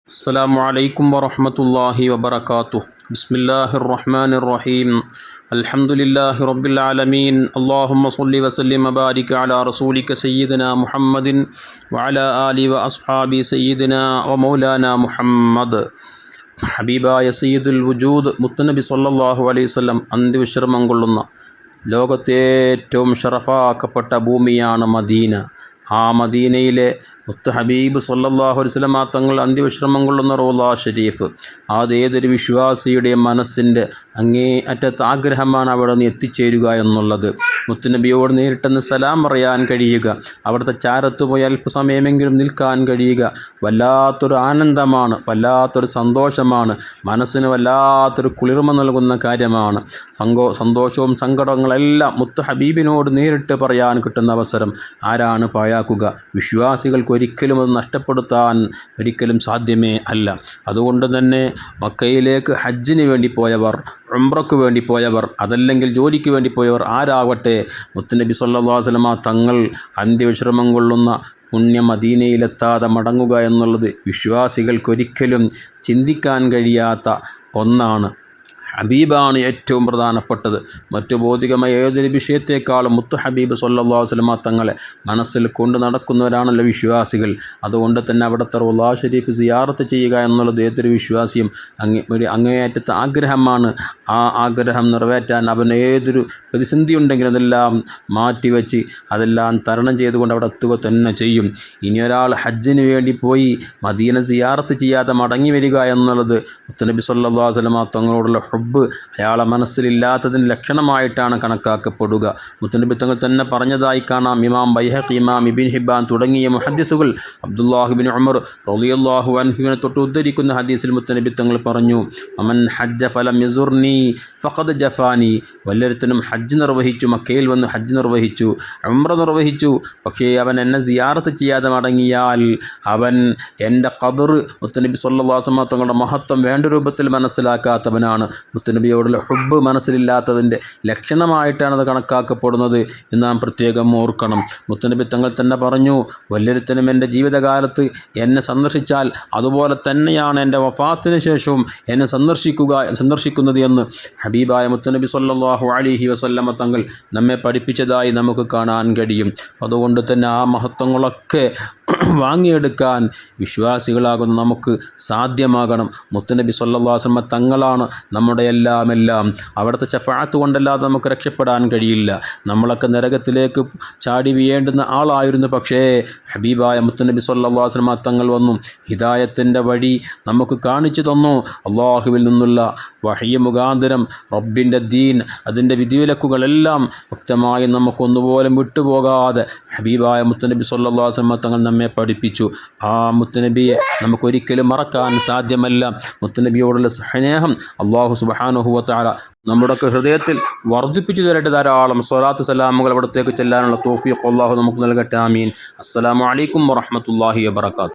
السلام عليكم ورحمة الله وبركاته. بسم الله الرحمن الرحيم. الحمد لله رب العالمين. اللهم صل وسلم وبارك على رسولك سيدنا محمد وعلى آله وأصحابه سيدنا ومولانا محمد. ഹബീബായ സയ്യിദുൽ വജൂദ് മുത്തുനബി സല്ലല്ലാഹു അലൈഹി വസല്ലം അന്ത്യവിശ്രമം കൊള്ളുന്ന ലോകത്തെ ഏറ്റവും ഷറഫാക്കപ്പെട്ട ഭൂമിയാണ് മദീന. ആ മദീനയിലെ മുത്ത് ഹബീബ് സല്ലല്ലാഹു അലൈഹി വസല്ലം തങ്ങൾ അന്ത്യവിശ്രമം കൊള്ളുന്ന റൗള ഷരീഫ്, അതേതൊരു വിശ്വാസിയുടെ മനസ്സിൻ്റെ അങ്ങേ അറ്റത്ത് ആഗ്രഹമാണ് അവിടെ നിന്ന് എത്തിച്ചേരുക എന്നുള്ളത്. മുത്തുനബിയോട് നേരിട്ടെന്ന് സലാം പറയാൻ കഴിയുക, അവിടുത്തെ ചാരത്ത് പോയി അല്പസമയമെങ്കിലും നിൽക്കാൻ കഴിയുക വല്ലാത്തൊരു ആനന്ദമാണ്, വല്ലാത്തൊരു സന്തോഷമാണ്, മനസ്സിന് വല്ലാത്തൊരു കുളിർമ നൽകുന്ന കാര്യമാണ്. സന്തോഷവും സങ്കടങ്ങളെല്ലാം മുത്ത് ഹബീബിനോട് നേരിട്ട് പറയാൻ കിട്ടുന്ന അവസരം ആരാണ് പാഴാക്കുക? വിശ്വാസികൾക്ക് ഒരിക്കലും അത് നഷ്ടപ്പെടുത്താൻ ഒരിക്കലും സാധ്യമേ അല്ല. അതുകൊണ്ട് തന്നെ മക്കയിലേക്ക് ഹജ്ജിന് വേണ്ടി പോയവർ, ഉംറയ്ക്ക് വേണ്ടി പോയവർ, അതല്ലെങ്കിൽ ജോലിക്ക് വേണ്ടി പോയവർ ആരാവട്ടെ, മുത്തുനബി സല്ലല്ലാഹു അലൈഹി വസല്ലം തങ്ങൾ അന്ത്യവിശ്രമം കൊള്ളുന്ന പുണ്യ മദീനയിലെത്താതെ മടങ്ങുക എന്നുള്ളത് വിശ്വാസികൾക്കൊരിക്കലും ചിന്തിക്കാൻ കഴിയാത്ത ഒന്നാണ്. ഹബീബാണ് ഏറ്റവും പ്രധാനപ്പെട്ടത്. മറ്റു ഭൗതികമായ ഏതൊരു വിഷയത്തെക്കാളും മുത്ത് ഹബീബ് സല്ലല്ലാഹു അലൈഹി വസല്ലം തങ്ങളെ മനസ്സിൽ കൊണ്ട് നടക്കുന്നവരാണല്ലോ വിശ്വാസികൾ. അതുകൊണ്ട് തന്നെ അവിടുത്തെ റൗള ഷരീഫ് സിയാറത്ത് ചെയ്യുക എന്നുള്ളത് ഏതൊരു വിശ്വാസിയും അങ്ങേയറ്റത്തെ ആഗ്രഹമാണ്. ആ ആഗ്രഹം നിറവേറ്റാൻ അവൻ ഏതൊരു പ്രതിസന്ധി ഉണ്ടെങ്കിലും അതെല്ലാം മാറ്റിവെച്ച് അതെല്ലാം തരണം ചെയ്തുകൊണ്ട് അവിടെ എത്തുക തന്നെ ചെയ്യും. ഇനി ഒരാൾ ഹജ്ജിന് വേണ്ടി പോയി മദീന സിയാറത്ത് ചെയ്യാതെ മടങ്ങി വരിക എന്നുള്ളത് മുത്തുനബി സല്ലല്ലാഹു അലൈഹി വസല്ലം തങ്ങളോടുള്ള അയാളെ മനസ്സിലില്ലാത്തതിന് ലക്ഷണമായിട്ടാണ് കണക്കാക്കപ്പെടുക. മുത്തുനബി തങ്ങൾ തന്നെ പറഞ്ഞതായി കാണാം. ഇമാം ബൈഹഖി, ഇമാം ഇബ്നു ഹിബ്ബാൻ തുടങ്ങിയ മുഹദ്ദിസുകൾ അബ്ദുല്ലാഹ് ഇബ്നു ഉമർ റളിയല്ലാഹു അൻഹുവിനെ തൊട്ട് ഉദ്ധരിക്കുന്ന ഹദീസിൽ മുത്തുനബി തങ്ങൾ പറഞ്ഞു, അമൻ ഹജ്ജ ഫലം യസുർനി ഫഖദ് ജഫാനി. വല്ലൊരുത്തനും ഹജ്ജ് നിർവഹിച്ചു, മക്കയിൽ വന്ന് ഹജ്ജ് നിർവഹിച്ചു, ഉംറ നിർവഹിച്ചു, പക്ഷേ അവൻ എന്നെ സിയാറത്ത് ചെയ്യാതെ മടങ്ങിയാൽ അവൻ എൻ്റെ ഖദർ, മുത്തുനബി സല്ലല്ലാഹു അലൈഹി വസല്ലം തങ്ങളുടെ മഹത്വം വേണ്ട രൂപത്തിൽ മനസ്സിലാക്കാത്തവനാണ്. മുത്തുനബിയോടുള്ള ഹുബ്ബ് മനസ്സിലില്ലാത്തതിൻ്റെ ലക്ഷണമായിട്ടാണത് കണക്കാക്കപ്പെടുന്നത് എന്ന് നാം പ്രത്യേകം ഓർക്കണം. മുത്തുനബി തങ്ങൾ തന്നെ പറഞ്ഞു, വല്ലൊരുത്തനും എൻ്റെ ജീവിതകാലത്ത് എന്നെ സന്ദർശിച്ചാൽ അതുപോലെ തന്നെയാണ് എൻ്റെ വഫാത്തിന് ശേഷവും എന്നെ സന്ദർശിക്കുന്നത് എന്ന് ഹബീബായ മുത്തുനബി സല്ലല്ലാഹു അലൈഹി വസല്ലമ തങ്ങൾ നമ്മെ പഠിപ്പിച്ചതായി നമുക്ക് കാണാൻ കഴിയും. അതുകൊണ്ട് തന്നെ ആ മഹത്വങ്ങളൊക്കെ വാങ്ങിയെടുക്കാൻ വിശ്വാസികളാകുന്ന നമുക്ക് സാധ്യമാകണം. മുത്തുനബി സല്ലല്ലാഹു അലൈഹി വസല്ലം തങ്ങളാണ് നമ്മുടെ എല്ലാം. അവിടുത്തെ ശഫാഅത്ത് കൊണ്ടല്ലാതെ നമുക്ക് രക്ഷപ്പെടാൻ കഴിയില്ല. നമ്മളൊക്കെ നരകത്തിലേക്ക് ചാടി വീഴേണ്ടുന്ന ആളായിരുന്നു. പക്ഷേ ഹബീബായ മുത്തുനബി സല്ലല്ലാഹു അലൈഹി വസല്ലം തങ്ങൾ വന്നു ഹിദായത്തിൻ്റെ വഴി നമുക്ക് കാണിച്ചു തന്നു. അള്ളാഹുവിൽ നിന്നുള്ള വഹ്യ് മുഖാന്തരം റബ്ബിൻ്റെ ദീൻ, അതിൻ്റെ വിധിവിലക്കുകളെല്ലാം വ്യക്തമായി നമുക്കൊന്നുപോലും വിട്ടുപോകാതെ ഹബീബായ മുത്തുനബി സല്ലല്ലാഹു അലൈഹി വസല്ലം തങ്ങൾ നമ്മെ പഠിപ്പിച്ചു. ആ മുത്തുനബിയെ നമുക്കൊരിക്കലും മറക്കാൻ സാധ്യമല്ല. മുത്തുനബിയോടുള്ള സ്നേഹം അല്ലാഹു സുബ്ഹാനഹു വ തആല നമ്മുടെ ഹൃദയത്തിൽ വർദ്ധിപ്പിച്ചു തരട്ടെ. ധാരാളം സ്വലാത്ത് സലാമുകൾ അവിടത്തേക്ക് ചെല്ലാനുള്ള തൗഫീഖ് അല്ലാഹു നമുക്ക് നൽകട്ടെ. ആമീൻ. അസ്സലാമു അലൈക്കും വറഹ്മത്തുള്ളാഹി വബറകാതുഹു.